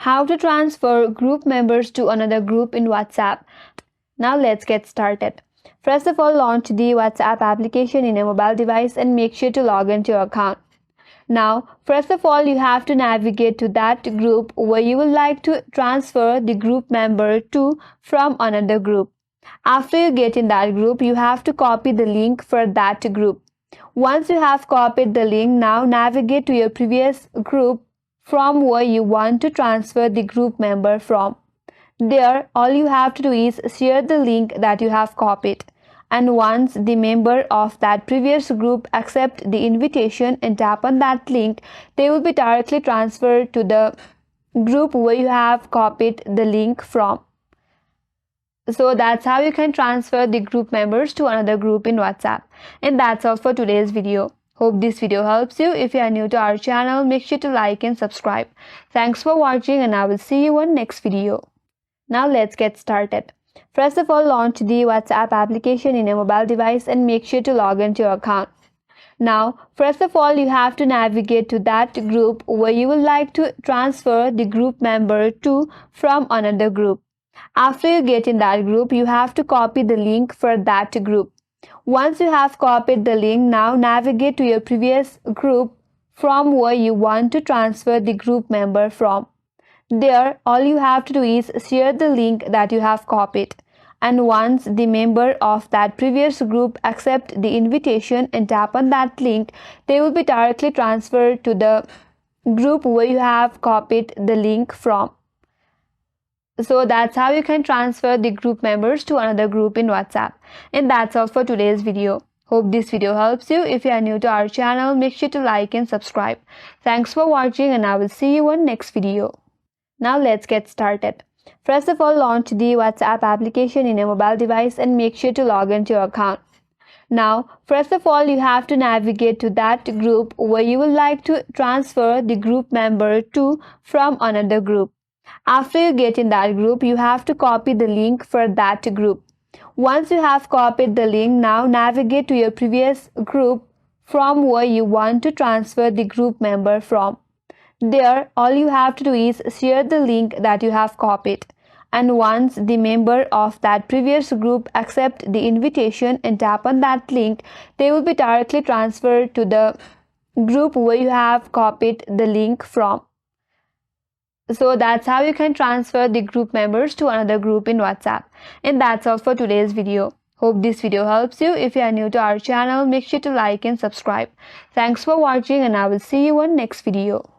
How to transfer group members to another group in WhatsApp. Now let's get started. First of all, launch the WhatsApp application in a mobile device and make sure to log into your account. Now, first of all, you have to navigate to that group where you would like to transfer the group member to from another group. After you get in that group, you have to copy the link for that group. Once you have copied the link, now navigate to your previous group from where you want to transfer the group member from. There, all you have to do is share the link that you have copied. And once the member of that previous group accept the invitation and tap on that link, they will be directly transferred to the group where you have copied the link from. So that's how you can transfer the group members to another group in WhatsApp. And that's all for today's video. Hope this video helps you. If you are new to our channel, make sure to like and subscribe. Thanks for watching and I will see you on next video. Now let's get started. First of all, launch the WhatsApp application in a mobile device and make sure to log into your account. Now, first of all, you have to navigate to that group where you would like to transfer the group member to from another group. After you get in that group, you have to copy the link for that group. Once you have copied the link, now navigate to your previous group from where you want to transfer the group member from. There, all you have to do is share the link that you have copied. And once the member of that previous group accept the invitation and tap on that link, they will be directly transferred to the group where you have copied the link from. So that's how you can transfer the group members to another group in WhatsApp. And that's all for today's video. Hope this video helps you. If you are new to our channel, make sure to like and subscribe. Thanks for watching and I will see you on next video. Now let's get started. First of all, launch the WhatsApp application in a mobile device and make sure to log into your account. Now, first of all, you have to navigate to that group where you would like to transfer the group member to from another group. After you get in that group, you have to copy the link for that group. Once you have copied the link, now navigate to your previous group from where you want to transfer the group member from. There, all you have to do is share the link that you have copied. And once the member of that previous group accept the invitation and tap on that link, they will be directly transferred to the group where you have copied the link from. So that's how you can transfer the group members to another group in WhatsApp. And that's all for today's video. Hope this video helps you. If you are new to our channel, make sure to like and subscribe. Thanks for watching and I will see you on next video.